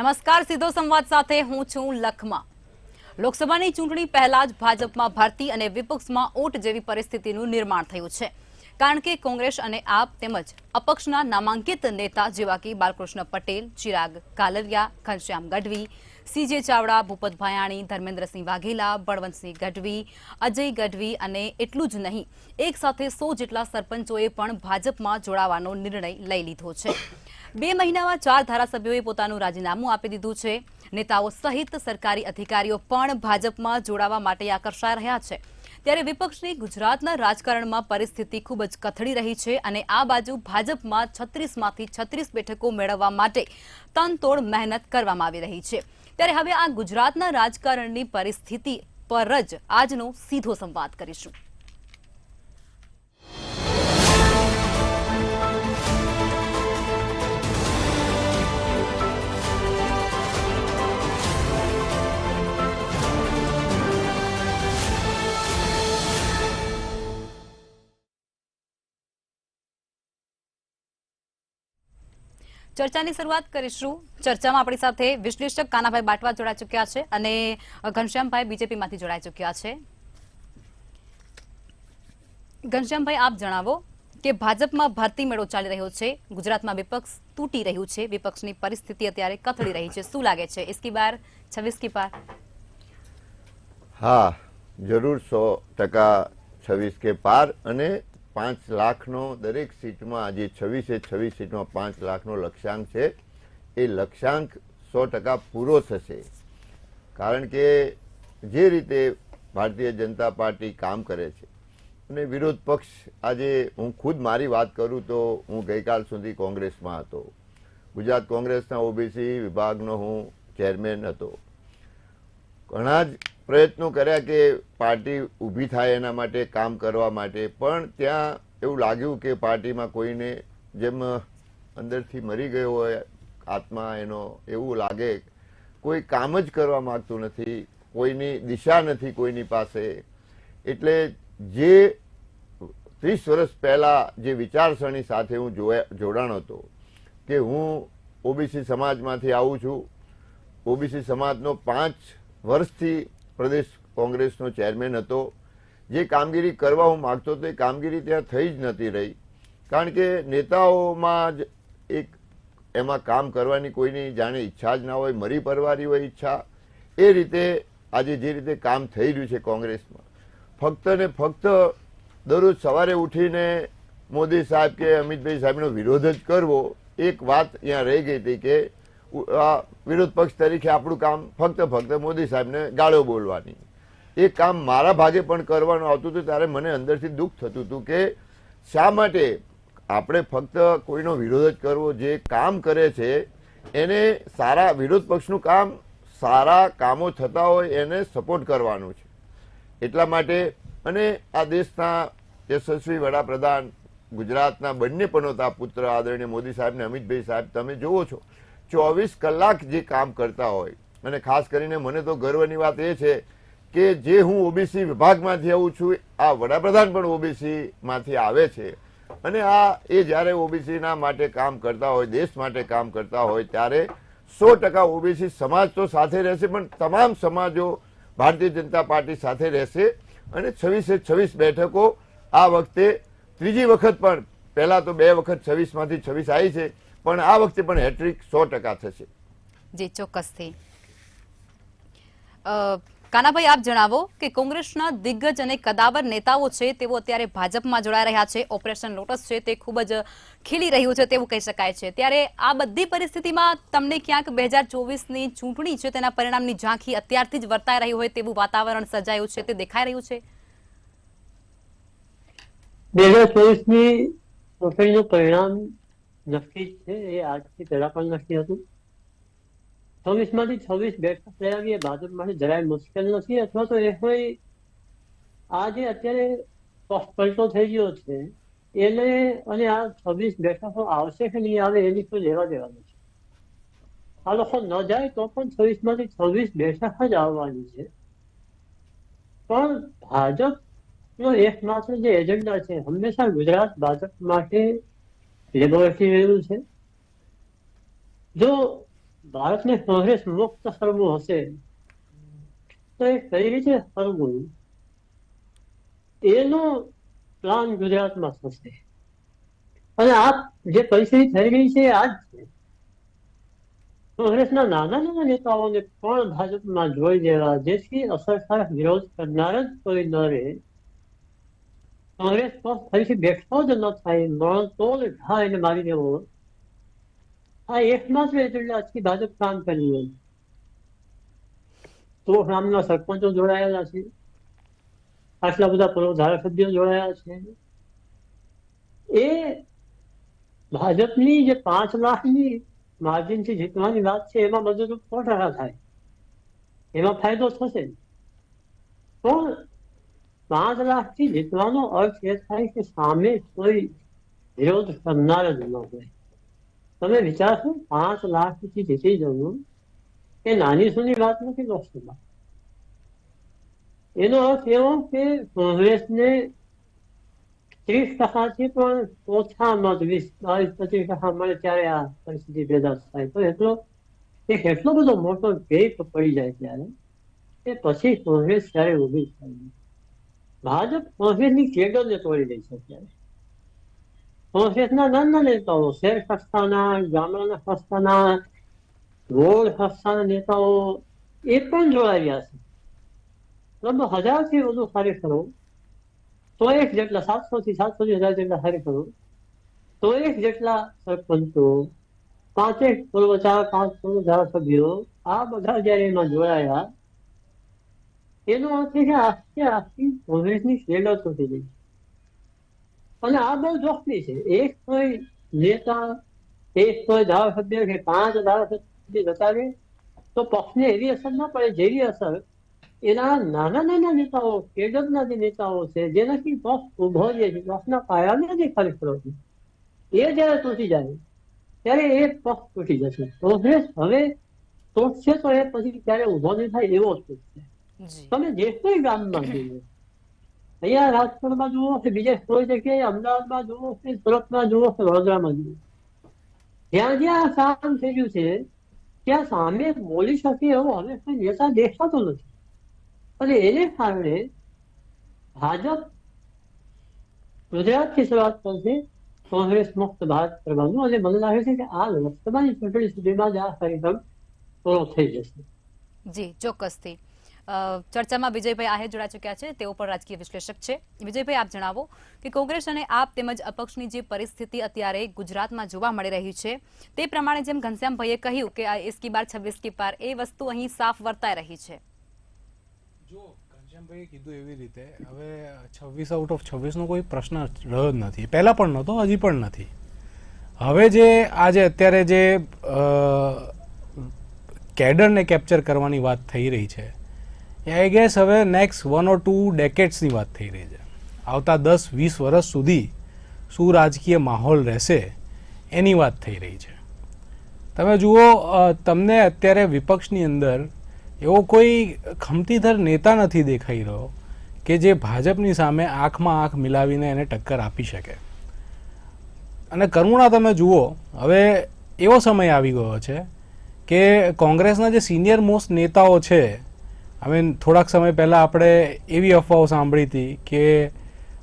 નમસ્કાર, સીધો સંવાદ સાથે હું છું લખમા। લોકસભાની ચૂંટણી પહેલા જ ભાજપમાં ભરતી અને વિપક્ષમાં ઓટ જેવી પરિસ્થિતિનું નિર્માણ થયું છે, કારણ કે કોંગ્રેસ અને આપ તેમજ અપક્ષના નામાંકિત નેતા જેવા કે બાલકૃષ્ણ પટેલ, ચિરાગ કાલરિયા, ઘનશ્યામ ગઢવી, સીજે ચાવડા, ભૂપત ભાયાણી, ધર્મેન્દ્રસિંહ વાઘેલા, બળવંતસિંહ ગઢવી, અજય ગઢવી અને એટલું જ નહીં, એક સાથે 100 જેટલા સરપંચોએ પણ ભાજપમાં જોડાવાનો નિર્ણય લઈ લીધો છે। 2 મહિનામાં 4 ધારાસભ્યોએ પોતાનું રાજીનામું આપી દીધું છે। નેતાઓ સહિત સરકારી અધિકારીઓ પણ ભાજપમાં જોડાવા માટે આકર્ષાઈ રહ્યા છે। ત્યારે વિપક્ષની ગુજરાતના રાજકારણમાં પરિસ્થિતિ ખૂબ જ કથળી રહી છે અને આ બાજુ ભાજપમાં 36માંથી 36 બેઠકો મેળવવા માટે તનતોડ મહેનત કરવામાં આવી રહી છે। ત્યારે હવે આ ગુજરાતના રાજકારણની પરિસ્થિતિ પર જ આજનો સીધો સંવાદ કરીશું। ચર્ચાની શરૂઆત કરીશું। ચર્ચામાં આપણી સાથે વિશ્લેષક કાનાભાઈ બાટવા જોડાઈ ચૂક્યા છે અને ઘનશ્યામભાઈ બીજેપીમાંથી જોડાઈ ચૂક્યા છે। ઘનશ્યામભાઈ, આપ જણાવો કે ભાજપમાં ભરતી મેળો ચાલી રહ્યો છે, ગુજરાતમાં વિપક્ષ તૂટી રહ્યું છે, વિપક્ષની પરિસ્થિતિ અત્યારે કથળી રહી છે, શું લાગે છે, इसकी बार 26 की पार? हाँ, जरूर 100% 26 के पार અને 5 લાખનો દરેક સીટમાં આજે 26 સીટમાં 5 લાખનો લક્ષ્યાંક છે। એ લક્ષ્યાંક 100% પૂરો થશે, કારણ કે જે રીતે ભારતીય જનતા પાર્ટી કામ કરે છે અને વિરોધ પક્ષ, આજે હું ખુદ મારી વાત કરું તો હું ગઈકાલ સુધી કોંગ્રેસમાં હતો, ગુજરાત કોંગ્રેસના ઓબીસી વિભાગનો હું ચેરમેન હતો। ઘણા જ પ્રયત્નો કર્યા કે પાર્ટી ઊભી થાય એના માટે, કામ કરવા માટે, પણ ત્યાં એવું લાગ્યું કે પાર્ટીમાં કોઈને જેમ અંદરથી મરી ગયો હોય આત્મા એનો, એવું લાગે કોઈ કામ જ કરવા માંગતું નથી, કોઈની દિશા નથી કોઈની પાસે। એટલે જે 30 વર્ષ પહેલા જે વિચારસરણી સાથે હું જોડાણો હતો કે હું ઓબીસી સમાજમાંથી આવું છું, ઓબીસી સમાજનો 5 વર્ષથી પ્રદેશ કોંગ્રેસનો ચેરમેન હતો, જે કામગીરી કરવા હું માગતો હતો એ કામગીરી ત્યાં થઈ જ નથી રહી, કારણ કે નેતાઓમાં જ એક એમાં કામ કરવાની કોઈની જાણે ઈચ્છા જ ના હોય, મરી પરવારી હોય ઈચ્છા। એ રીતે આજે જે રીતે કામ થઈ રહ્યું છે કોંગ્રેસમાં, ફક્ત ને ફક્ત દરરોજ સવારે ઉઠીને મોદી સાહેબ કે અમિતભાઈ સાહેબનો વિરોધ જ કરવો, એક વાત અહીંયા રહી ગઈ હતી કે વિરોધ પક્ષ તરીકે આપણું કામ ફક્ત મોદી સાહેબને ગાળો બોલવાની, એ કામ મારા ભાગે પણ કરવાનું આવતું હતું। ત્યારે મને અંદરથી દુઃખ થતું હતું કે શા માટે આપણે ફક્ત કોઈનો વિરોધ જ કરવો, જે કામ કરે છે એને સારા, વિરોધ પક્ષનું કામ, સારા કામો થતા હોય એને સપોર્ટ કરવાનું છે। એટલા માટે, અને આ દેશના યશસ્વી વડાપ્રધાન, ગુજરાતના બંને પનોતા પુત્ર આદરણીય મોદી સાહેબ ને અમિતભાઈ સાહેબ, તમે જુઓ છો 24 કલાક જે કામ કરતા હોય, અને ખાસ કરીને મને તો ગર્વની વાત એ છે કે જે હું ઓબીસી વિભાગમાંથી આવું છું, આ વડાપ્રધાન પણ ઓબીસી માંથી આવે છે, અને આ એ જ્યારે ઓબીસીના માટે કામ કરતા હોય, દેશ માટે કામ કરતા હોય, ત્યારે 100% ઓબીસી સમાજ તો સાથે રહેશે, પણ તમામ સમાજો ભારતીય જનતા પાર્ટી સાથે રહેશે અને 26 બેઠકો આ વખતે ત્રીજી વખત પણ, પહેલા તો 2 વખત 26માંથી 26 આવી છે, પણ આ વખતે પણ હેટ્રિક 100% થશે। જી, ચોક્કસથી। કાનાભાઈ, આપ જણાવો કે કોંગ્રેસના દિગ્ગજ અને કદાવર નેતાઓ છે તેઓ અત્યારે ભાજપમાં જોડાઈ રહ્યા છે, ઓપરેશન લોટસ છે તે ખૂબ જ ખીલી રહ્યું છે તેવું કહી શકાય છે। ત્યારે આ બધી પરિસ્થિતિમાં તમને ક્યાંક 2024ની ચૂંટણી છે તેના પરિણામની ઝાંખી અત્યારથી જ વર્તાઈ રહી હોય તેવું વાતાવરણ સર્જાયું છે, તે દેખાઈ રહ્યું છે? 2024ની ચૂંટણીનું પરિણામ નક્કી છે, એ આજથી પહેલા પણ નક્કી હતું। 26માંથી 26 બેઠક લેવી એ ભાજપ માટે જરાય મુશ્કેલ નથી, અથવા તો એ કોઈ આ જે અત્યારે પલટો થઈ ગયો છે એને, અને આ 26 બેઠકો આવશે કે નહીં આવે એની કોઈ લેવા દેવા નથી। આ લોકો ન જાય તો પણ 26માંથી 26 બેઠક જ આવવાની છે, પણ ભાજપનો એકમાત્ર જે એજન્ડા છે હંમેશા ગુજરાત ભાજપ માટે લેબોરેટરી રહ્યું છે। જો ભારતને કોંગ્રેસ મુક્ત કરવું હશે તો એ કઈ રીતે કરવું એનો પ્લાન ગુજરાતમાં થશે. અને આ જે પરિસ્થિતિ થઈ રહી છે આ જ છે. કોંગ્રેસના નાના નાના નેતાઓને પણ ભાજપમાં જોઈ દેવા, જેથી અસરકારક વિરોધ કરનાર જ કોઈ ન રહે. કોંગ્રેસ પક્ષ ફરીથી બેઠો જ ન થાય, મરણતોલ ઘા એને મારી દેવો. આ એકમાત્ર એજન્ડા આજથી ભાજપ કામ કરી રહ્યું છે. તો ગામના સરપંચો જોડાયેલા છે, આટલા બધા પૂર્વ ધારાસભ્યો જોડાયા છે. એ ભાજપની જે 5 લાખની માર્જિનથી જીતવાની વાત છે એમાં બધું તો 100% થાય, એમાં ફાયદો થશે. પણ 5 લાખથી જીતવાનો અર્થ એ થાય કે સામે કોઈ વિરોધ કરનાર જ ન હોય. તમે વિચારશો 5 લાખથી જીતી જવું એ નાની સૂની વાત નથી લોકસભા. એનો અર્થ એવો કે કોંગ્રેસને 30%થી પણ ઓછા મત, 20-22-25% મળે ત્યારે આ પરિસ્થિતિ પેદા થાય. તો એટલો બધો મોટો ગેપ પડી જાય ત્યારે એ પછી કોંગ્રેસ ત્યારે ઊભી થાય. ભાજપ કોંગ્રેસની કેડરને તોડી દઈ છે ત્યારે. કોંગ્રેસના નાના નેતાઓ, શહેર કક્ષાના, ગામડાના કક્ષાના, રોડ કક્ષાના નેતાઓ એ પણ જોડાયા છે. લગભગ 1000થી વધુ કાર્યકરો, 100 જેટલા, 700-1000 જેટલા કાર્યકરો, 100 જેટલા સરપંચો, 5 પૂર્વ ધારાસભ્યો, આ બધા જયારે એમાં જોડાયા એનો અર્થ છે કે આખી કોંગ્રેસની કેડર તૂટી ગઈ. અને આ બહુ જોખમી છે. એક કોઈ નેતા, એક કોઈ ધારાસભ્ય કે 5 ધારાસભ્ય જતા રહે તો પક્ષને એવી અસર ના પડે જેવી અસર એના નાના નાના નેતાઓ, કેડરના જે નેતાઓ છે, જેનાથી પક્ષ ઉભો રહે છે, પક્ષના પાયાને જે કાર્યકરો છે, એ જયારે તૂટી જાય ત્યારે એ પક્ષ તૂટી જશે. કોંગ્રેસ હવે તૂટશે તો એ પછી ક્યારે ઉભો નહીં થાય એવો તૂટશે. જી તમે જે કોઈ ગામમાં જુઓ, અહીંયા રાજકોટમાં જુઓ કે બીજે કોઈ જગ્યાએ, અમદાવાદમાં જુઓ કે સુરતમાં જુઓ કે વડોદરામાં જુઓ, જ્યાં જ્યાં કામ થઈ ગયું છે ત્યાં સામે બોલી શકે એવો હવે કોઈ નેતા દેખાતો નથી. અને એને કારણે ભાજપ ગુજરાતથી શરૂઆત કરશે કોંગ્રેસ મુક્ત ભારત કરવાનું. અને મને લાગે છે કે આ લોકસભાની ચૂંટણી સુધીમાં જ આ કાર્યક્રમ પૂરો થઈ જશે. જી ચોક્કસથી. ચર્ચામાં વિજયભાઈ આહિર જોડા ચૂક્યા છે, તેઓ પણ રાજકીય વિશ્લેષક છે. વિજયભાઈ, આપ જણાવો કે કોંગ્રેસ અને આપ તેમજ અપક્ષની જે પરિસ્થિતિ અત્યારે ગુજરાતમાં જોવા મળી રહી છે તે પ્રમાણે જેમ ઘનશ્યામભાઈએ કહ્યું કે 21 की बार 26 की पार, એ વસ્તુ અહીં સાફ વર્તાઈ રહી છે. જો ઘનશ્યામભાઈએ કીધું એવી રીતે હવે 26 આઉટ ઓફ 26 નો કોઈ પ્રશ્ન રહ્યો જ નથી. પહેલા પણ નહોતો, હજી પણ નથી. હવે જે આજે અત્યારે જે કેડરને કેપ્ચર કરવાની વાત થઈ રહી છે એ આઈ ગેસ હવે નેક્સ્ટ 1 or 2 ડેકેડ્સની વાત થઈ રહી છે. આવતા 10-20 વર્ષ સુધી શું રાજકીય માહોલ રહેશે એની વાત થઈ રહી છે. તમે જુઓ, તમને અત્યારે વિપક્ષની અંદર એવો કોઈ ખમતીધર નેતા નથી દેખાઈ રહ્યો કે જે ભાજપની સામે આંખમાં આંખ મિલાવીને એને ટક્કર આપી શકે. અને કરુણા તમે જુઓ, હવે એવો સમય આવી ગયો છે કે કોંગ્રેસના જે સિનિયર મોસ્ટ નેતાઓ છે, હવે થોડાક સમય પહેલાં આપણે એવી અફવાઓ સાંભળી હતી કે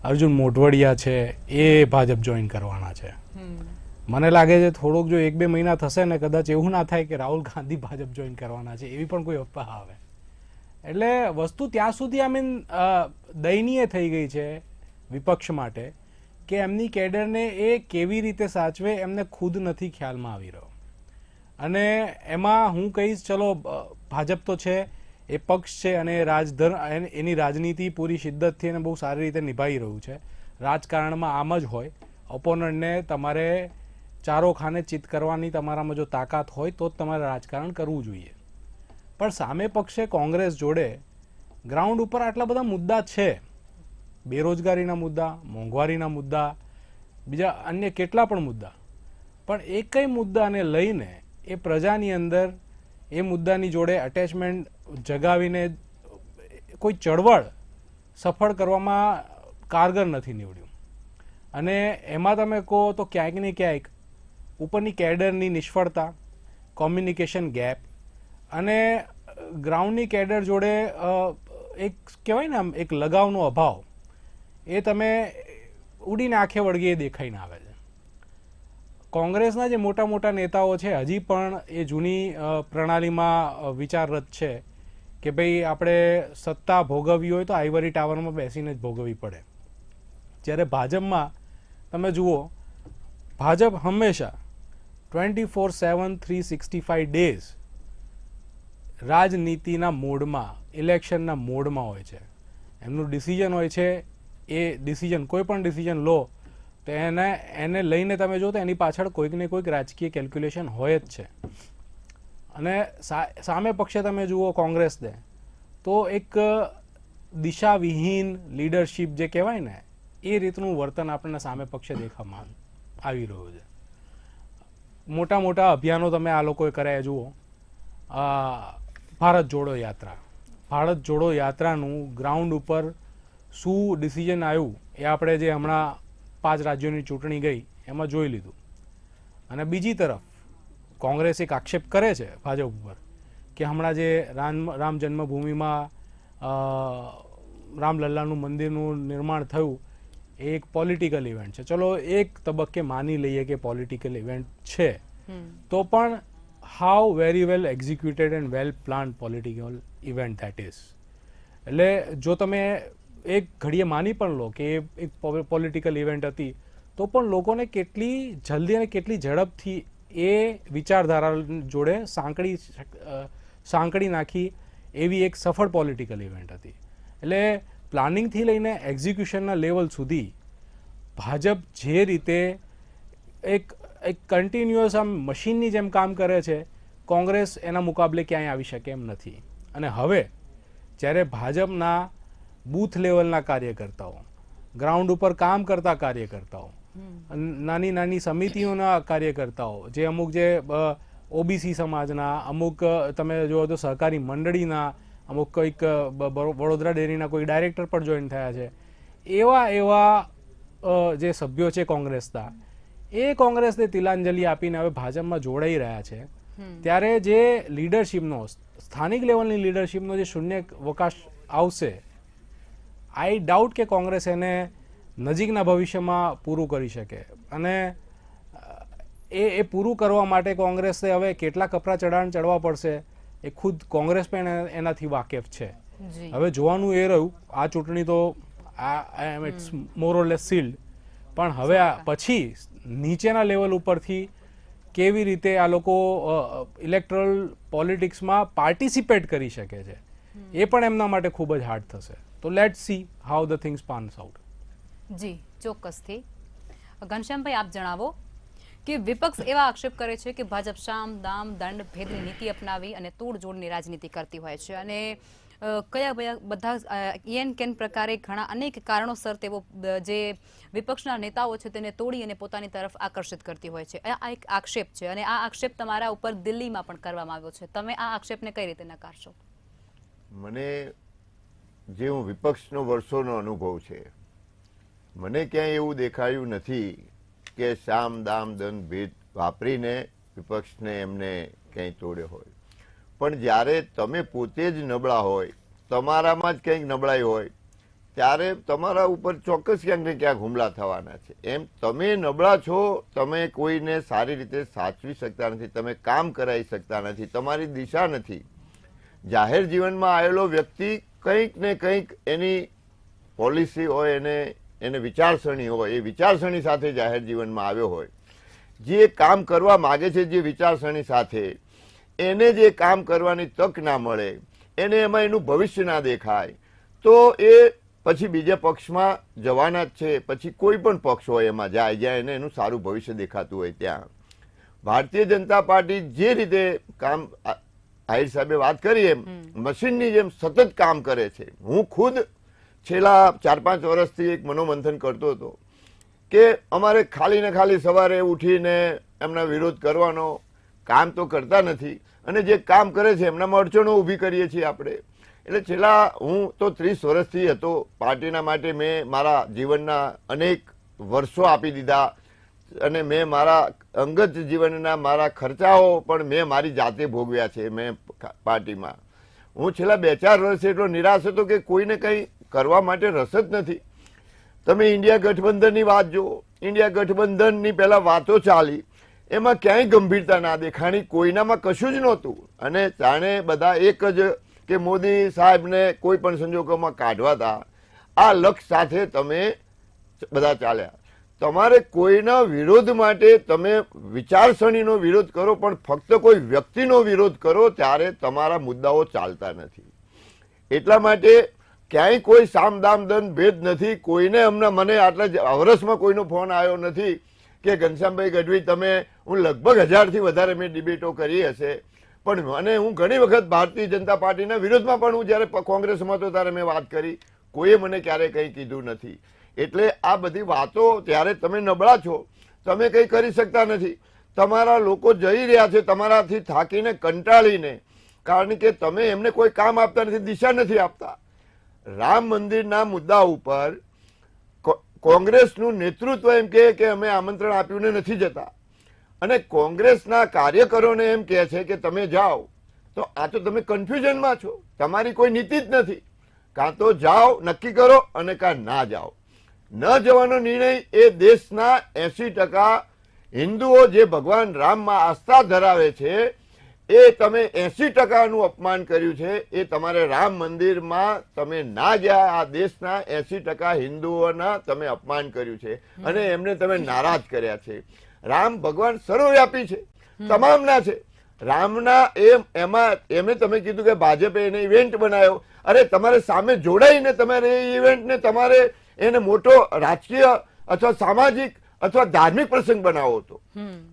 અર્જુન મોઢવડિયા છે એ ભાજપ જોઈન કરવાના છે. મને લાગે છે થોડુંક જો 1-2 મહિના થશે ને કદાચ એવું ના થાય કે રાહુલ ગાંધી ભાજપ જોઈન કરવાના છે, એવી પણ કોઈ અફવા આવે. એટલે વસ્તુ ત્યાં સુધી દયનીય થઈ ગઈ છે વિપક્ષ માટે કે એમની કેડરને એ કેવી રીતે સાચવે એમને ખુદ નથી ખ્યાલમાં આવી રહ્યો. અને એમાં હું કહીશ, ચલો ભાજપ તો છે, એ પક્ષ છે અને એની રાજનીતિ પૂરી શિદ્દતથી અને બહુ સારી રીતે નિભાવી રહ્યું છે. રાજકારણમાં આમ જ હોય, ઓપોનન્ટને તમારે ચારો ખાને ચિત કરવાની તમારામાં જો તાકાત હોય તો જ તમારે રાજકારણ કરવું જોઈએ. પણ સામે પક્ષે કોંગ્રેસ જોડે ગ્રાઉન્ડ ઉપર આટલા બધા મુદ્દા છે, બેરોજગારીના મુદ્દા, મોંઘવારીના મુદ્દા, બીજા અન્ય કેટલા પણ મુદ્દા, પણ એકય મુદ્દાને લઈને એ પ્રજાની અંદર એ મુદ્દાની જોડે અટેચમેન્ટ જગાવીને કોઈ ચળવળ સફળ કરવામાં કારગર નથી નીવડ્યું. અને એમાં તમે કહો તો ક્યાંક ને ક્યાંક ઉપરની કેડરની નિષ્ફળતા, કોમ્યુનિકેશન ગેપ અને ગ્રાઉન્ડની કેડર જોડે એક કહેવાય ને આમ એક લગાવનો અભાવ એ તમે ઉડીને આંખે વળગે એ દેખાઈને આવે છે. કોંગ્રેસના જે મોટા મોટા નેતાઓ છે હજી પણ એ જૂની પ્રણાલીમાં વિચારરત છે કે ભાઈ આપણે સત્તા ભોગવવી હોય તો આઈવરી ટાવરમાં બેસીને જ ભોગવવી પડે. જ્યારે ભાજપમાં તમે જુઓ, ભાજપ હંમેશા 24/7 365 ડેઝ રાજનીતિના મોડમાં, ઇલેક્શનના મોડમાં હોય છે. એમનું ડિસિઝન હોય છે, એ ડિસિઝન કોઈ પણ ડિસિઝન લો તો એને લઈને તમે જો તો એની પાછળ કોઈક ને કોઈક રાજકીય કેલ્ક્યુલેશન હોય જ છે. અને સામે પક્ષે તમે જુઓ કોંગ્રેસને તો એક દિશાવિહીન લીડરશિપ જે કહેવાય ને એ રીતનું વર્તન આપણને સામે પક્ષે દેખામાં આવી રહ્યું છે. મોટા મોટા અભિયાનો તમે આ લોકોએ કર્યા જુઓ. ભારત જોડો યાત્રા, ભારત જોડો યાત્રાનું ગ્રાઉન્ડ ઉપર શું ડિસિઝન આવ્યું એ આપણે જે હમણાં 5 રાજ્યોની ચૂંટણી ગઈ એમાં જોઈ લીધું. અને બીજી તરફ કોંગ્રેસ એક આક્ષેપ કરે છે ભાજપ ઉપર કે હમણાં જે રામ જન્મભૂમિમાં રામલલ્લાનું મંદિરનું નિર્માણ થયું એ એક પોલિટિકલ ઇવેન્ટ છે. ચલો એક તબક્કે માની લઈએ કે પોલિટિકલ ઇવેન્ટ છે, તો પણ how very well executed and well planned political event that is. એટલે જો તમે એક ઘડીએ માની પણ લો કે એક પોલિટિકલ ઇવેન્ટ હતી તો પણ લોકોને કેટલી જલ્દી અને કેટલી ઝડપથી એ વિચારધારા જોડે સાંકળી નાખી એવી એક સફળ પોલિટિકલ ઇવેન્ટ હતી. એટલે પ્લાનિંગથી લઈને એક્ઝિક્યુશનના લેવલ સુધી ભાજપ જે રીતે એક કન્ટિન્યુઅસ આમ મશીનની જેમ કામ કરે છે, કોંગ્રેસ એના મુકાબલે ક્યાંય આવી શકે એમ નથી. અને હવે જ્યારે ભાજપના બૂથ લેવલના કાર્યકર્તાઓ, ગ્રાઉન્ડ ઉપર કામ કરતા કાર્યકર્તાઓ, નાની નાની સમિતિઓના કાર્યકર્તાઓ, જે અમુક જે ઓબીસી સમાજના, અમુક તમે જુઓ તો સહકારી મંડળીના, અમુક કોઈક વડોદરા ડેરીના કોઈ ડાયરેક્ટર પણ જોઈન થયા છે, એવા જે સભ્યો છે કોંગ્રેસના, એ કોંગ્રેસને તિલાંજલિ આપીને હવે ભાજપમાં જોડાઈ રહ્યા છે. ત્યારે જે લીડરશિપનો, સ્થાનિક લેવલની લીડરશિપનો જે શૂન્યાવકાશ આવશે, આઈ ડાઉટ કે કોંગ્રેસ એને નજીકના ભવિષ્યમાં પૂરું કરી શકે. અને એ પૂરું કરવા માટે કોંગ્રેસે હવે કેટલા કપરા ચઢાણ ચડવા પડશે એ ખુદ કોંગ્રેસ પણ એનાથી વાકેફ છે. હવે જોવાનું એ રહ્યું, આ ચૂંટણી તો it's more or less sealed, પણ હવે પછી નીચેના લેવલ ઉપરથી કેવી રીતે આ લોકો ઇલેક્ટરલ પોલિટિક્સમાં પાર્ટિસિપેટ કરી શકે છે એ પણ એમના માટે ખૂબ જ હાર્ડ થશે. તો let's see how the things pans out. જી ચોક્કસથી. ઘનશ્યામભાઈ, આપ જણાવો કે વિપક્ષ એવા આક્ષેપ કરે છે કે ભાજપ સામ દામ દંડ ભેદની નીતિ અપનાવી અને તોડજોડની રાજનીતિ કરતી હોય છે અને કયા બધા એન કેન પ્રકારે ઘણા અનેક કારણોસર તેઓ જે વિપક્ષના નેતાઓ છે તેને તોડી અને પોતાની તરફ આકર્ષિત કરતી હોય છે. આ એક આક્ષેપ છે અને આ આક્ષેપ તમારા ઉપર દિલ્હીમાં પણ કરવામાં આવ્યો છે. તમે આ આક્ષેપને કઈ રીતે નકારશો? મને જે હું વિપક્ષનો વર્ષોનો અનુભવ છે, મને ક્યાંય એવું દેખાયું નથી કે સામ દામ દંડ ભેદ વાપરીને વિપક્ષને એમને ક્યાંય તોડ્યો હોય. પણ જ્યારે તમે પોતે જ નબળા હોય, તમારામાં જ કંઈક નબળાઈ હોય, ત્યારે તમારા ઉપર ચોક્કસ ક્યાંક ને ક્યાંક હુમલા થવાના છે. એમ તમે નબળા છો, તમે કોઈને સારી રીતે સાચવી શકતા નથી, તમે કામ કરાવી શકતા નથી, તમારી દિશા નથી. જાહેર જીવનમાં આવેલો વ્યક્તિ કંઈક ને કંઈક એની પોલિસી હોય, એને વિચારસરણી હોય, એ વિચારસરણી સાથે જાહેર જીવનમાં આવ્યો હોય. જે કામ કરવા માગે છે, જે વિચારસરણી સાથે, એને જે કામ કરવાની તક ના મળે, એને એમાં એનું ભવિષ્ય ના દેખાય, તો એ પછી બીજા પક્ષમાં જવાના જ છે. પછી કોઈ પણ પક્ષ હોય એમાં જાય જ્યાં એને એનું સારું ભવિષ્ય દેખાતું હોય ત્યાં. ભારતીય જનતા પાર્ટી જે રીતે કામ આહિર સાહેબે વાત કરી એમ મશીનની જેમ સતત કામ કરે છે. હું ખુદ છેલ્લા 4-5 વર્ષથી એક મનોમંથન કરતો હતો કે અમારે ખાલી ને ખાલી સવારે ઉઠીને એમના વિરોધ કરવાનો, કામ તો કરતા નથી અને જે કામ કરે છે એમનામાં અડચણો ઊભી કરીએ છીએ આપણે. એટલે છેલ્લા હું તો 30 વર્ષથી હતો પાર્ટીના માટે. મેં મારા જીવનના અનેક વર્ષો આપી દીધા. અને મેં મારા અંગત જીવનના મારા ખર્ચાઓ પણ મેં મારી જાતે ભોગવ્યા છે. મેં પાર્ટીમાં હું છેલ્લા 2-4 વર્ષ એટલો નિરાશ હતો કે કોઈને કંઈ કરવા માટે રસ જ નથી. તમે ઇન્ડિયા ગઠબંધનની વાત જુઓ. ઇન્ડિયા ગઠબંધનની પહેલા વાતો ચાલી, એમાં ક્યાંય ગંભીરતા ના દેખાણી, કોઈનામાં કશું જ નહોતું. અને જાણે બધા એક જ કે મોદી સાહેબને કોઈ પણ સંજોગોમાં કાઢવા હતા, આ લક્ષ્ય સાથે તમે બધા ચાલ્યા. તમારે કોઈના વિરોધ માટે તમે વિચારસરણીનો વિરોધ કરો, પણ ફક્ત કોઈ વ્યક્તિનો વિરોધ કરો ત્યારે તમારા મુદ્દાઓ ચાલતા નથી. એટલા માટે ક્યાંય કોઈ સામદામ દંડ ભેદ નથી. કોઈને હમણાં મને આટલા વર્ષમાં કોઈનો ફોન આવ્યો નથી કે ઘનશ્યામભાઈ ગઢવી તમે, હું લગભગ 1000થી વધારે મેં ડિબેટો કરી હશે, પણ મને હું ઘણી વખત ભારતીય જનતા પાર્ટીના વિરોધમાં પણ હું જ્યારે કોંગ્રેસમાં હતો ત્યારે મેં વાત કરી, કોઈએ મને ક્યારેય કંઈ કીધું નથી. એટલે આ બધી વાતો, ત્યારે તમે નબળા છો, તમે કંઈ કરી શકતા નથી. તમારા લોકો જઈ રહ્યા છે તમારાથી થાકીને, કંટાળીને, કારણ કે તમે એમને કોઈ કામ આપતા નથી, દિશા નથી આપતા. રામ મંદિરના મુદ્દા ઉપર કોંગ્રેસનું નેતૃત્વ એમ કહે કે અમે આમંત્રણ આપ્યું ને નથી જતા, અને કોંગ્રેસના કાર્યકરોને એમ કહે છે કે તમે જાઓ. તો આ તો તમે કન્ફ્યુઝનમાં છો. તમારી કોઈ નીતિ જ નથી. કાં તો જાઓ, નક્કી કરો, અને કાં ના જાઓ. ન જવાનો નિર્ણય એ દેશના 80% હિન્દુઓ જે ભગવાન રામમાં આસ્થા ધરાવે છે એ તમે 80%નું અપમાન કર્યું છે. એ તમારે રામ મંદિરમાં તમે ના ગયા, આ દેશના 80% હિન્દુઓના તમે અપમાન કર્યું છે અને એમને તમે નારાજ કર્યા છે. રામ ભગવાન સર્વવ્યાપી છે, તમામના છે. રામના એમાં એમને તમે કીધું કે ભાજપે એને ઇવેન્ટ બનાવ્યો. અરે તમારે સામે જોડાઈને તમારે એ ઇવેન્ટને તમારે એને મોટો રાજકીય અથવા સામાજિક અથવા ધાર્મિક પ્રસંગ બનાવો હતો.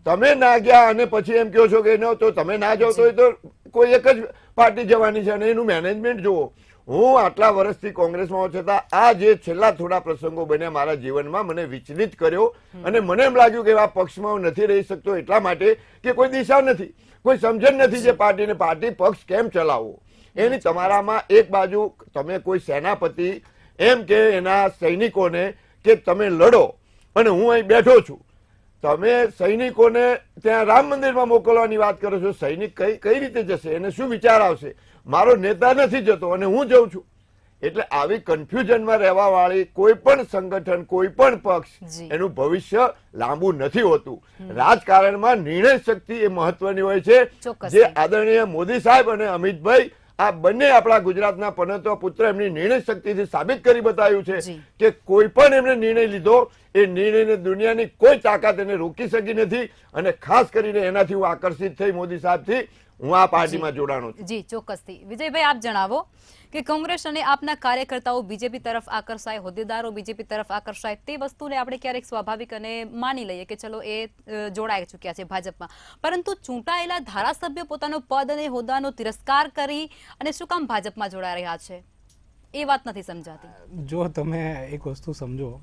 તમે ના ગયા અને પછી એમ કહો છો કે ન, તો તમે ના જાઓ તો એ તો કોઈ એક જ પાર્ટી જવાની છે અને એનું મેનેજમેન્ટ જુઓ. હું આટલા વર્ષથી કોંગ્રેસમાં હોવા છતાં આ જે છેલ્લા થોડા પ્રસંગો બન્યા મારા જીવનમાં મને વિચલિત કર્યો, અને મને એમ લાગ્યું કે આ પક્ષમાં હું નથી રહી શકતો, એટલા માટે કે કોઈ દિશા નથી, કોઈ સમજણ નથી જે પાર્ટીને પાર્ટી પક્ષ કેમ ચલાવવો એની. તમારામાં એક બાજુ તમે કોઈ સેનાપતિ એમ કે એના સૈનિકોને કે તમે લડો, અને હું અહીં બેઠો છું. તમે સૈનિકોને ત્યાં રામ મંદિરમાં મોકલવાની વાત કરો છો. સૈનિક કઈ રીતે જશે? એને શું વિચાર આવશે? મારો નેતા નથી જતો અને હું જઉં છું. એટલે આવી કન્ફ્યુઝનમાં રહેવા વાળી કોઈ પણ સંગઠન, કોઈ પણ પક્ષ, એનું ભવિષ્ય લાંબુ નથી હોતું. રાજકારણમાં નિર્ણય શક્તિ એ મહત્વની હોય છે, જે આદરણીય મોદી સાહેબ અને અમિતભાઈ આ બંને આપણા ગુજરાતના પનોતા પુત્ર એમની નિર્ણય શક્તિથી સાબિત કરી બતાવ્યું છે કે કોઈ પણ એમને નિર્ણય લીધો, એ નિર્ણયને દુનિયાની કોઈ તાકાત એને રોકી શકી નથી. અને ખાસ કરીને એનાથી હું આકર્ષિત થઈ મોદી સાહેબથી, હું આ પાર્ટીમાં જોડાણો છું. જી ચોક્કસથી. વિજયભાઈ, આપ જણાવો કે કોંગ્રેસ અને આપના કાર્યકર્તાઓ બીજેપી તરફ આકર્ષાય, હોદ્દેદારો બીજેપી તરફ આકર્ષાય, તે વસ્તુને આપણે ક્યારેક સ્વાભાવિક અને માની લઈએ કે ચલો એ જોડાઈ ચૂક્યા છે ભાજપમાં, પરંતુ ચૂંટાયેલા ધારાસભ્ય પોતાનો પદ અને હોદ્દાનો તિરસ્કાર કરી અને શું કામ ભાજપમાં જોડાઈ રહ્યા છે, એ વાત નથી સમજાતી. જો તમે એક વસ્તુ સમજો,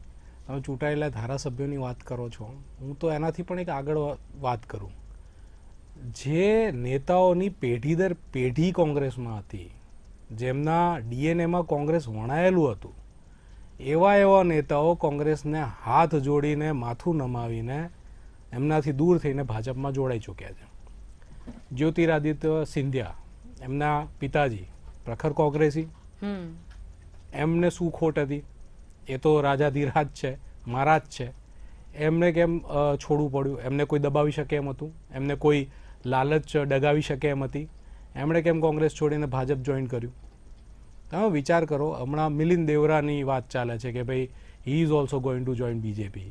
તમે ચૂંટાયેલા ધારાસભ્યોની વાત કરો છો, હું તો એનાથી પણ એક આગળ વાત કરું. જે નેતાઓની પેઢી દર પેઢી કોંગ્રેસમાં હતી, જેમના ડીએનએમાં કોંગ્રેસ વણાયેલું હતું, એવા નેતાઓ કોંગ્રેસને હાથ જોડીને, માથું નમાવીને, એમનાથી દૂર થઈને ભાજપમાં જોડાઈ ચૂક્યા છે. જ્યોતિરાદિત્ય સિંધિયા, એમના પિતાજી પ્રખર કોંગ્રેસી, એમને શું ખોટ હતી? એ તો રાજાધીરાજ છે, મહારાજ છે, એમને કેમ છોડવું પડ્યું? એમને કોઈ દબાવી શકે એમ હતું? એમને કોઈ લાલચ ડગાવી શકે એમ હતી? એમણે કેમ કોંગ્રેસ છોડીને ભાજપ જોઈન કર્યું? તમે વિચાર કરો. હમણાં મિલિંદ દેવરાની વાત ચાલે છે કે ભાઈ he is also going to join BJP.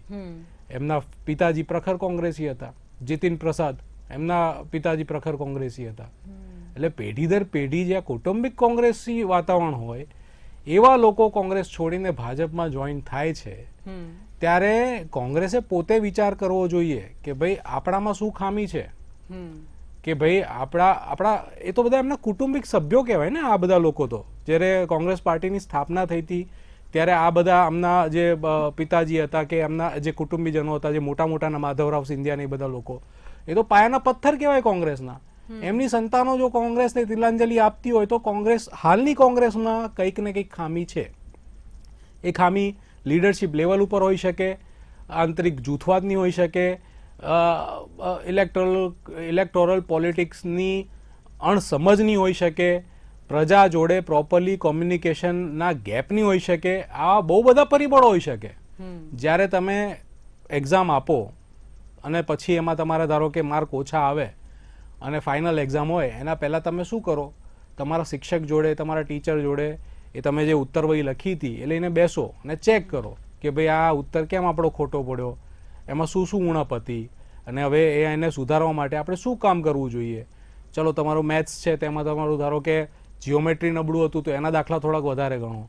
એમના પિતાજી પ્રખર કોંગ્રેસી હતા. જીતિન પ્રસાદ, એમના પિતાજી પ્રખર કોંગ્રેસી હતા. એટલે પેઢી દર પેઢી જ્યાં કૌટુંબિક કોંગ્રેસી વાતાવરણ હોય, એવા લોકો કોંગ્રેસ છોડીને ભાજપમાં જોઈન થાય છે, ત્યારે કોંગ્રેસે પોતે વિચાર કરવો જોઈએ કે ભાઈ આપણામાં શું ખામી છે, કે ભાઈ આપણા એ તો બધા એમના કુટુંબિક સભ્યો કહેવાય ને. આ બધા લોકો તો જ્યારે કોંગ્રેસ પાર્ટીની સ્થાપના થઈ હતી ત્યારે આ બધા આમના જે પિતાજી હતા કે એમના જે કુટુંબીજનો હતા, જે મોટા મોટાના માધવરાવ સિંધિયા ને એ બધા લોકો, એ તો પાયાના પથ્થર કહેવાય કોંગ્રેસના. એમની સંતાનો જો કોંગ્રેસને તિલાંજલિ આપતી હોય તો કોંગ્રેસ, હાલની કોંગ્રેસમાં કંઈક ને કંઈક ખામી છે. એ ખામી લીડરશિપ લેવલ ઉપર હોઈ શકે, આંતરિક જૂથવાદની હોઈ શકે, ઇલેક્ટોરલ પોલિટિક્સની અણસમજની હોઈ શકે, પ્રજા જોડે પ્રોપરલી કોમ્યુનિકેશનના ગેપની હોઈ શકે. આ બહુ બધા પરિબળો હોઈ શકે. જ્યારે તમે એક્ઝામ આપો અને પછી એમાં તમારા ધારો કે માર્ક ઓછા આવે અને ફાઇનલ એક્ઝામ હોય એના પહેલાં તમે શું કરો, તમારા શિક્ષક જોડે, તમારા ટીચર જોડે એ તમે જે ઉત્તર વહી લખી હતી એ લઈને બેસો અને ચેક કરો કે ભાઈ આ ઉત્તર કેમ આપણો ખોટો પડ્યો, એમાં શું શું ઉણપ હતી અને હવે એને સુધારવા માટે આપણે શું કામ કરવું જોઈએ. ચલો તમારું મેથ્સ છે તેમાં તમારું ધારો કે જીઓમેટ્રી નબળું હતું તો એના દાખલા થોડાક વધારે ગણો.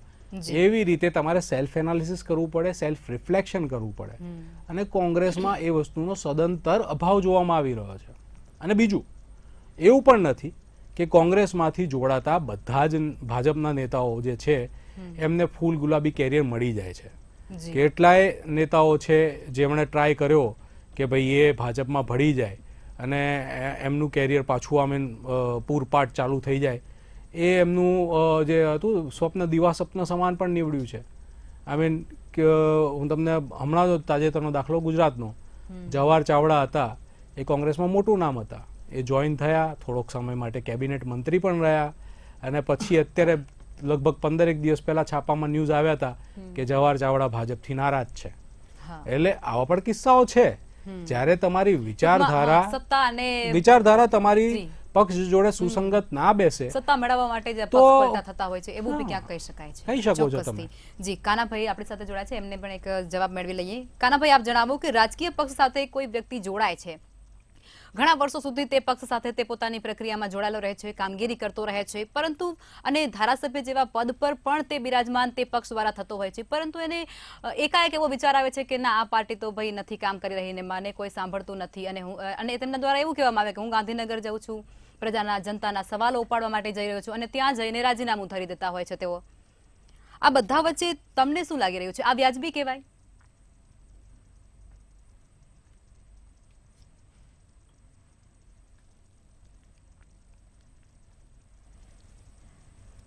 એવી રીતે તમારે સેલ્ફ એનાલિસિસ કરવું પડે, સેલ્ફ રિફ્લેક્શન કરવું પડે. અને કોંગ્રેસમાં એ વસ્તુનો સદંતર અભાવ જોવામાં આવી રહ્યો છે. અને બીજું એવું પણ નથી કે કોંગ્રેસમાંથી જોડાતા બધા જ ભાજપના નેતાઓ જે છે એમને ફૂલ ગુલાબી કેરિયર મળી જાય છે. કેટલાય નેતાઓ છે જેમણે ટ્રાય કર્યો કે ભાઈ એ ભાજપમાં ભળી જાય અને એમનું કેરિયર પાછું પૂરપાટ ચાલુ થઈ જાય. એ એમનું જે હતું સ્વપ્ન દિવાસ્વપ્ન સમાન પણ નીવડ્યું છે. કે હું તમને હમણાં જ તાજેતરનો દાખલો ગુજરાતનો, જવાહર ચાવડા હતા, એ કોંગ્રેસમાં મોટું નામ હતા, એ જોઈન થયા, થોડોક સમય માટે કેબિનેટ મંત્રી પણ રહ્યા અને પછી અત્યારે લગભગ 15 દિવસ પહેલા છાપામાં ન્યૂઝ આવ્યા હતા કે જવાહર ચાવડા ભાજપથી નારાજ છે. એટલે આવા પણ કિસ્સાઓ છે જ્યારે તમારી વિચારધારા તમારી પક્ષ જોડે સુસંગત ના બેસે, સત્તા મેળવવા માટે જે પક્ષ પલટા થતા હોય છે એવું બી ક્યાંક કહી શકાય છે. કહી શકો છો તમે. જી, કાનાભાઈ આપણી સાથે જોડાય છે, એમને પણ એક જવાબ મેળવી લઈએ. કાનાભાઈ, આપ જણાવો કે રાજકીય પક્ષ સાથે કોઈ વ્યક્તિ જોડાય છે, ઘણા વર્ષો સુધી તે પક્ષ સાથે તે પોતાની પ્રક્રિયામાં જોડાયેલો રહે છે, કામગીરી કરતો રહે છે, પરંતુ અને ધારાસભ્ય જેવા પદ પર પણ તે બિરાજમાન તે પક્ષ દ્વારા થતો હોય છે, પરંતુ એને એકાએક એવો વિચાર આવે છે કે ના, આ પાર્ટી તો ભાઈ નથી કામ કરી રહી ને મને કોઈ સાંભળતું નથી અને તેમના દ્વારા એવું કહેવામાં આવે કે હું ગાંધીનગર જાઉં છું, પ્રજાના જનતાના સવાલો ઉપાડવા માટે જઈ રહ્યો છું અને ત્યાં જઈને રાજીનામું ધરી દેતા હોય છે તેઓ. આ બધા વચ્ચે તમને શું લાગી રહ્યું છે? આ વ્યાજબી કહેવાય?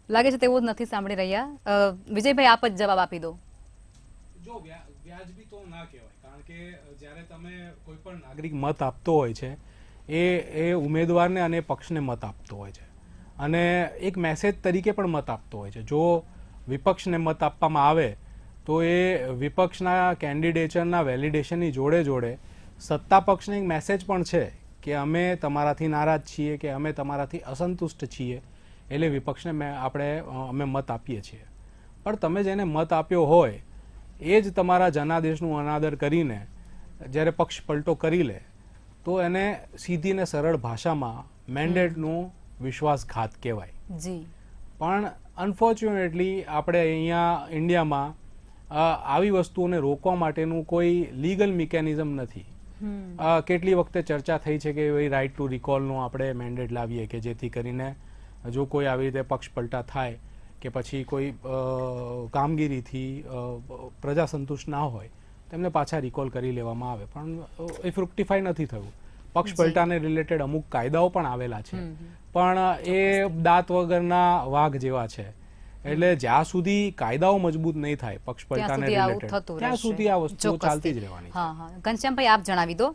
લાગે છે તેવું જ નથી સાંભળી રહ્યા. વિજયભાઈ, આપ જ જવાબ આપી દો. જો વ્યાજબી તો ના કહેવાય, કારણ કે જ્યારે તમે કોઈ પણ નાગરિક મત આપતો હોય છે એ ઉમેદવારને અને પક્ષને મત આપતો હોય છે અને એક મેસેજ તરીકે પણ મત આપતો હોય છે. જો વિપક્ષને મત આપવામાં આવે તો એ વિપક્ષના કેન્ડિડેટના વેલિડેશનની જોડે જોડે સત્તા પક્ષને એક મેસેજ પણ છે કે અમે તમારાથી નારાજ છીએ કે અમે તમારાથી અસંતુષ્ટ છીએ, એટલે વિપક્ષને અમે મત આપીએ છીએ. પણ તમે જેને મત આપ્યો હોય એ જ તમારા જનાદેશનું અનાદર કરીને જ્યારે પક્ષ પલટો કરી લે તો એને સીધી ને સરળ ભાષામાં મેન્ડેટનું વિશ્વાસઘાત કહેવાય. પણ અનફોર્ચ્યુનેટલી આપણે અહીંયા ઇન્ડિયામાં આવી વસ્તુઓને રોકવા માટેનું કોઈ લીગલ મિકેનિઝમ નથી. કેટલી વખતે ચર્ચા થઈ છે કે ભાઈ રાઇટ ટુ રિકોલનું આપણે મેન્ડેટ લાવીએ કે જેથી કરીને જો કોઈ આવી રીતે પક્ષ પલટા થાય કે પછી કોઈ કામગીરીથી પ્રજા સંતુષ્ટ ના હોય તેમને પાછા રિકોલ કરી લેવામાં આવે, પણ એ ફ્રુક્ટિફાઈ નથી થયું. પક્ષ પલટાને રિલેટેડ અમુક કાયદાઓ પણ આવેલા છે, પણ એ દાંત વગરના વાઘ જેવા છે. એટલે જ્યાં સુધી કાયદાઓ મજબૂત નહીં થાય પક્ષ પલટાને રિલેટેડ, ત્યાં સુધી આ વસ્તુ ચાલતી જ રહેવાની છે. ઘનશ્યામભાઈ, આપ જણાવી દો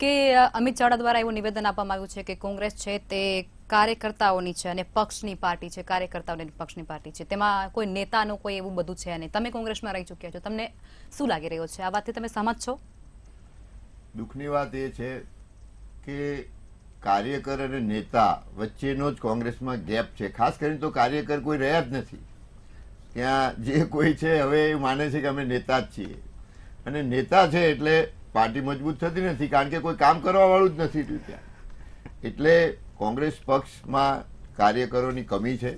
કે અમિત ચાવડા દ્વારા એવું નિવેદન આપવામાં આવ્યું છે કે કોંગ્રેસ છે તે કાર્યકર્તાઓની છે અને પક્ષની પાર્ટી છે, કાર્યકર્તાઓની પક્ષની પાર્ટી છે, તેમાં કોઈ નેતાનું કોઈ એવું બધું છે નહીં. તમે કોંગ્રેસમાં રહી ચૂક્યા છો, તમને શું લાગી રહ્યું છે? આ વાતથી તમે સહમત છો? દુઃખની વાત એ છે કે કાર્યકર અને નેતા વચ્ચેનો જ કોંગ્રેસમાં ગેપ છે. ખાસ કરીને તો કાર્યકર કોઈ રહ્યા જ નથી ત્યાં. જે કોઈ છે હવે એ માને છે કે અમે નેતા જ છીએ અને નેતા છે એટલે પાર્ટી મજબૂત થતી નથી, કારણ કે કોઈ કામ કરવા વાળું જ નથી ત્યાં. એટલે કોંગ્રેસ પક્ષમાં કાર્યકરોની કમી છે,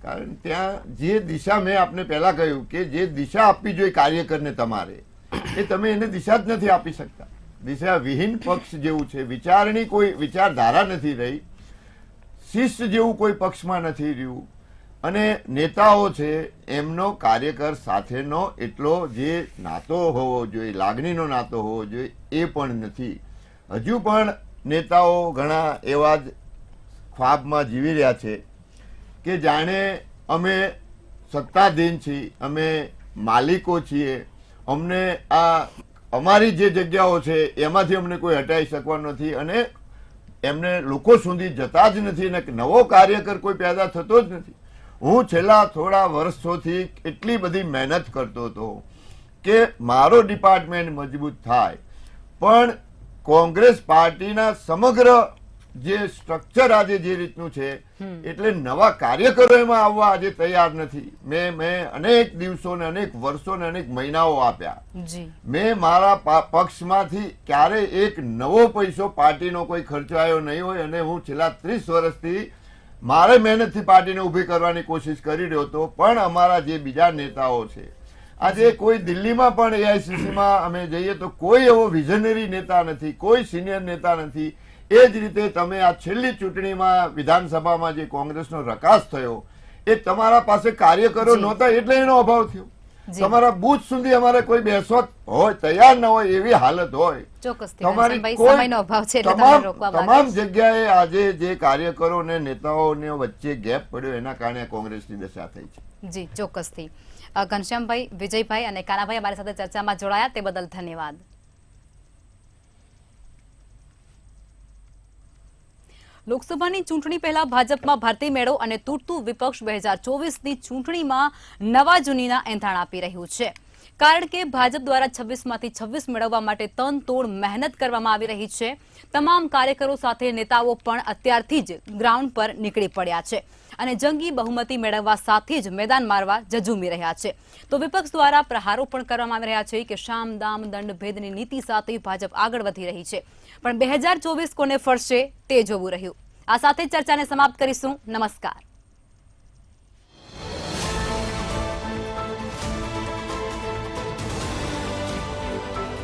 કારણ ત્યાં જે દિશા મેં આપને પહેલા કહ્યું કે જે દિશા આપવી જોઈએ કાર્યકરને તમારે, એ તમે એને દિશા જ નથી આપી શકતા. દિશા વિહીન પક્ષ જેવું છે, વિચારણી કોઈ વિચારધારા નથી રહી, શિસ્ત જેવું કોઈ પક્ષમાં નથી રહ્યું અને નેતાઓ છે એમનો કાર્યકર સાથેનો એટલો જે નાતો હોવો જોઈએ, લાગણીનો નાતો હોવો જોઈએ, એ પણ નથી. હજુ પણ નેતાઓ ઘણા એવા જ ખ્વાબમાં જીવી રહ્યા છે કે જાણે અમે સત્તાધીન છીએ, અમે માલિકો છીએ, અમને આ અમારી જે જગ્યાઓ છે એમાંથી અમને કોઈ હટાવી શકવાનું નથી અને એમને લોકો સુધી જતા જ નથી અને નવો કાર્યકર કોઈ પેદા થતો જ નથી. હું છેલ્લા થોડા વર્ષોથી એટલી બધી મહેનત કરતો હતો કે મારો ડિપાર્ટમેન્ટ મજબૂત થાય, પણ કોંગ્રેસ પાર્ટીના સમગ્ર જે સ્ટ્રક્ચર આજે જે રીતનું છે એટલે નવા કાર્યકરો એમાં આવવા આજે તૈયાર નથી. મેં અનેક દિવસો ને અનેક વર્ષો ને અનેક મહિનાઓ આપ્યા. મેં મારા પક્ષમાંથી ક્યારે એક નવો પૈસો પાર્ટીનો કોઈ ખર્ચો આવ્યો નહીં હોય અને હું છેલ્લા 30 વર્ષથી મારે મહેનતથી પાર્ટીને ઊભી કરવાની કોશિશ કરી રહ્યો હતો. પણ અમારા જે બીજા નેતાઓ છે આજે કોઈ દિલ્હીમાં પણ એઆઈસીસીમાં અમે જઈએ તો કોઈ એવો વિઝનરી નેતા નથી, કોઈ સિનિયર નેતા નથી. એ જ રીતે તમે આ છેલ્લી ચૂંટણીમાં વિધાનસભામાં જે કોંગ્રેસનો રકાસ થયો એ તમારા પાસે કાર્યકરો નહોતા એટલે એનો અભાવ થયો. તમારા બૂથ સુધી અમારે કોઈ બેસવા હોય તૈયાર ન હોય એવી હાલત હોય. તમારી તમામ જગ્યાએ આજે જે કાર્યકરો અને નેતાઓને વચ્ચે ગેપ પડ્યો એના કારણે કોંગ્રેસની દશા થઈ છે. જી ચોક્કસથી. ઘનશ્યામભાઈ, વિજયભાઈ અને કાનાભાઈ અમારી સાથે ચર્ચામાં જોડાયા તે બદલ ધન્યવાદ. લોકસભાની ચૂંટણી પહેલા ભાજપમાં ભરતી મેળો અને તૂટતું વિપક્ષ 2024ની ચૂંટણીમાં નવા જૂનીના એંધાણ આપી રહ્યું છે. કારણ કે ભાજપ દ્વારા 26માંથી 26 મેળવવા માટે તનતોડ મહેનત કરવામાં આવી રહી છે. તમામ કાર્યકરો સાથે નેતાઓ પણ અત્યારથી જ ગ્રાઉન્ડ પર નીકળી પડ્યા છે અને જંગી બહુમતી મેળવવા સાથે જ મેદાન મારવા ઝઝૂમી રહ્યા છે. તો વિપક્ષ દ્વારા પ્રહારો પણ કરવામાં આવી રહ્યા છે કે શામ દામ દંડ ભેદની નીતિ સાથે ભાજપ આગળ વધી રહી છે. પણ 2024 કોને ફળશે તે જોવું રહ્યું. આ સાથે ચર્ચાને સમાપ્ત કરીશું. નમસ્કાર.